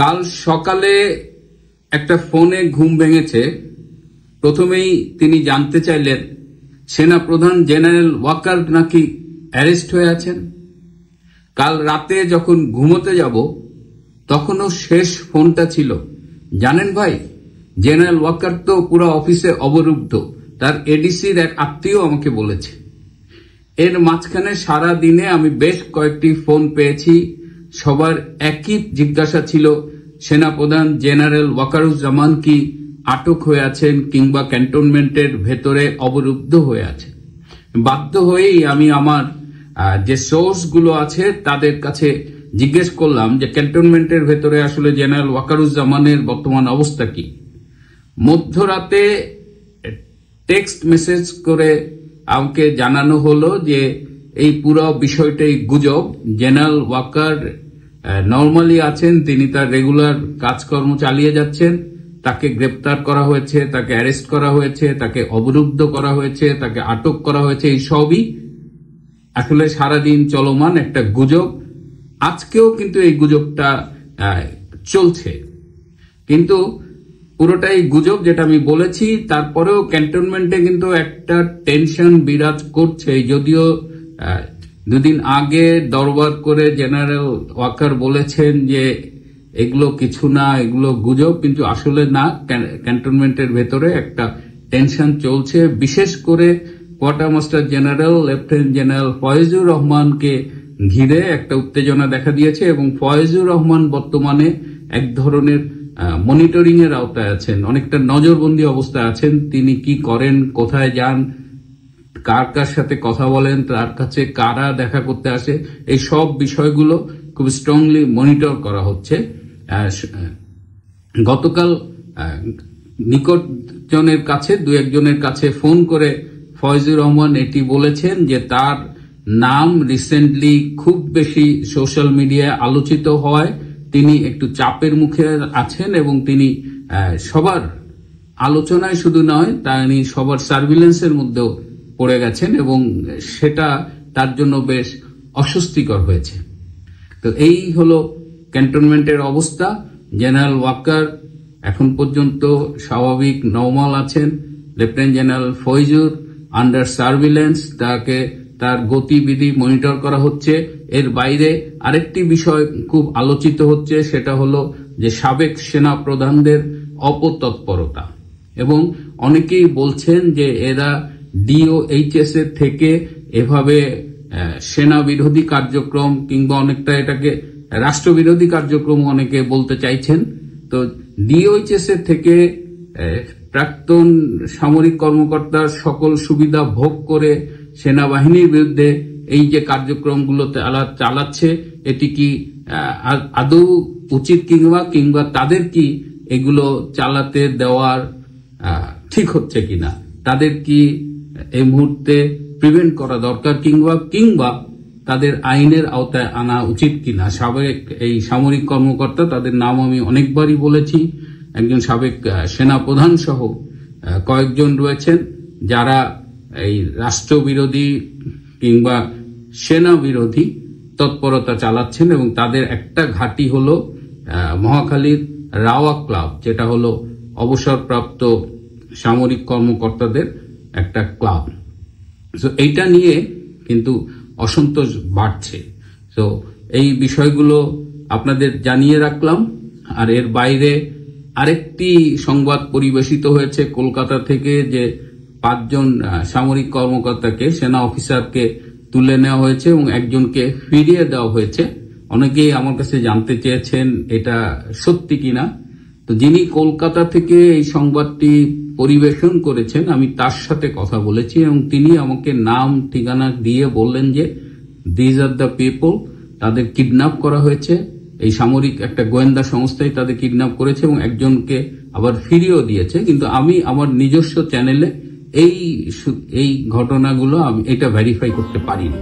কাল সকালে একটা ফোনে ঘুম ভেঙেছে। প্রথমেই তিনি জানতে চাইলেন সেনা প্রধান জেনারেল ওয়াকার নাকি অ্যারেস্ট হয়ে আছেন। কাল রাতে যখন ঘুমোতে যাব তখনও শেষ ফোনটা ছিল, জানেন ভাই, জেনারেল ওয়াকার তো পুরো অফিসে অবরুদ্ধ, তার এডিসির এক আত্মীয় আমাকে বলেছে। এর মাঝখানে সারা দিনে আমি বেশ কয়েকটি ফোন পেয়েছি, সবার একই জিজ্ঞাসা ছিল সেনাপ্রধান জেনারেল ওয়াকারুজ্জামান কি আটক হয়ে আছেন কিংবা ক্যান্টনমেন্টের ভেতরে অবরুদ্ধ হয়ে আছেন। বাধ্য হয়েই আমি আমার যে সোর্সগুলো আছে তাদের কাছে জিজ্ঞেস করলাম যে ক্যান্টনমেন্টের ভেতরে আসলে জেনারেল ওয়াকারুজ্জামানের বর্তমান অবস্থা কি। মধ্যরাতে টেক্সট মেসেজ করে আমাকে জানানো হলো যে এই পুরো বিষয়টাই গুজব। জেনারেল ওয়াকার নর্মালি আছেন, তিনি তার রেগুলার কাজকর্ম চালিয়ে যাচ্ছেন। তাকে গ্রেপ্তার করা হয়েছে, তাকে অ্যারেস্ট করা হয়েছে, তাকে অবরুদ্ধ করা হয়েছে, তাকে আটক করা হয়েছে। এই সবই আসলে সারাদিন চলমান একটা গুজব। আজকেও কিন্তু এই গুজবটা চলছে, কিন্তু পুরোটাই গুজব যেটা আমি বলেছি। তারপরেও ক্যান্টনমেন্টে কিন্তু একটা টেনশন বিরাজ করছে। যদিও দুদিন আগে দরবার করে জেনারেল ওয়াকার বলেছেন যে এগুলো কিছু না, এগুলো গুজব, কিন্তু আসলে না। ক্যান্টনমেন্টের ভেতরে একটা টেনশন চলছে। বিশেষ করে quarter master general lieutenant general Foyezur রহমানকে ঘিরে একটা উত্তেজনা দেখা দিয়েছে এবং ফয়েজুর রহমান বর্তমানে এক ধরনের মনিটরিং এর আওতায় আছেন, অনেকটা নজরবন্দি অবস্থায় আছেন। তিনি কি করেন, কোথায় যান, কার কার সাথে কথা বলেন, তার কাছে কারা দেখা করতে আসে, এই সব বিষয়গুলো খুব স্ট্রংলি মনিটর করা হচ্ছে। গতকাল নিকটজনের কাছে, দু একজনের কাছে ফোন করে ফয়েজুর রহমান এটি বলেছেন যে তার নাম রিসেন্টলি খুব বেশি সোশ্যাল মিডিয়ায় আলোচিত হওয়ায় তিনি একটু চাপের মুখে আছেন এবং তিনি সবার আলোচনায় শুধু নয়, তিনি সবার সার্ভিলেন্সের মধ্যেও পড়ে গেছেন এবং সেটা তার জন্য বেশ অস্বস্তিকর হয়েছে। তো এই হলো ক্যান্টনমেন্টের অবস্থা। জেনারেল ওয়াকার এখন পর্যন্ত স্বাভাবিক নরমাল আছেন। Lieutenant general Faizur under surveillance, তাকে তার গতিবিধি মনিটর করা হচ্ছে। এর বাইরে আরেকটি বিষয় খুব আলোচিত হচ্ছে, সেটা হলো যে সাবেক সেনা প্রধানদের অপতৎপরতা, এবং অনেকেই বলছেন যে এরা ডিওএইচএস এর থেকে এভাবে সেনা বিরোধী কার্যক্রম কিংবা অনেকটা এটাকে রাষ্ট্রবিরোধী কার্যক্রম অনেকে বলতে চাইছেন। তো ডিওএইচএস এর থেকে প্রাক্তন সামরিক কর্মকর্তার সকল সুবিধা ভোগ করে সেনাবাহিনীর বিরুদ্ধে এই যে কার্যক্রমগুলো চালাচ্ছে, এটি কি আদৌ উচিত কিংবা তাদের কি এগুলো চালাতে দেওয়ার ঠিক হচ্ছে কিনা, তাদের কি এই মুহূর্তে প্রিভেন্ট করা দরকার কিংবা তাদের আইনের আওতায় আনা উচিত কিনা। সাবেক এই সামরিক কর্মকর্তা, তাদের নাম আমি অনেকবারই বলেছি, একজন সাবেক সেনা প্রধান সহ কয়েকজন রয়েছেন যারা এই রাষ্ট্রবিরোধী কিংবা সেনা বিরোধী তৎপরতা চালাচ্ছেন এবং তাদের একটা ঘাঁটি হলো মহাখালীর রাওয়া ক্লাব, যেটা হলো অবসরপ্রাপ্ত সামরিক কর্মকর্তাদের একটা ক্লাব। তো এইটা নিয়ে কিন্তু অসন্তোষ বাড়ছে। তো এই বিষয়গুলো আপনাদের জানিয়ে রাখলাম। আর এর বাইরে আরেকটি সংবাদ পরিবেশিত হয়েছে কলকাতা থেকে, যে 5 জন সামরিক কর্মকর্তাকে, সেনা অফিসারকে তুলে নেওয়া হয়েছে এবং একজনকে ফিরিয়ে দেওয়া হয়েছে। অনেকেই আমার কাছে জানতে চেয়েছেন এটা সত্যি কিনা। তো যিনি কলকাতা থেকে এই সংবাদটি পরিবেশন করেছেন, আমি তার সাথে কথা বলেছি এবং তিনি আমাকে নাম ঠিকানা দিয়ে বললেন যে দিজ আর দ্য পিপল, তাদের কিডন্যাপ করা হয়েছে। এই সামরিক একটা গোয়েন্দা সংস্থায় তাদের কিডন্যাপ করেছে এবং একজনকে আবার ফিরিয়েও দিয়েছে। কিন্তু আমি আমার নিজস্ব চ্যানেলে এই ঘটনাগুলো আমি এটা ভেরিফাই করতে পারিনি।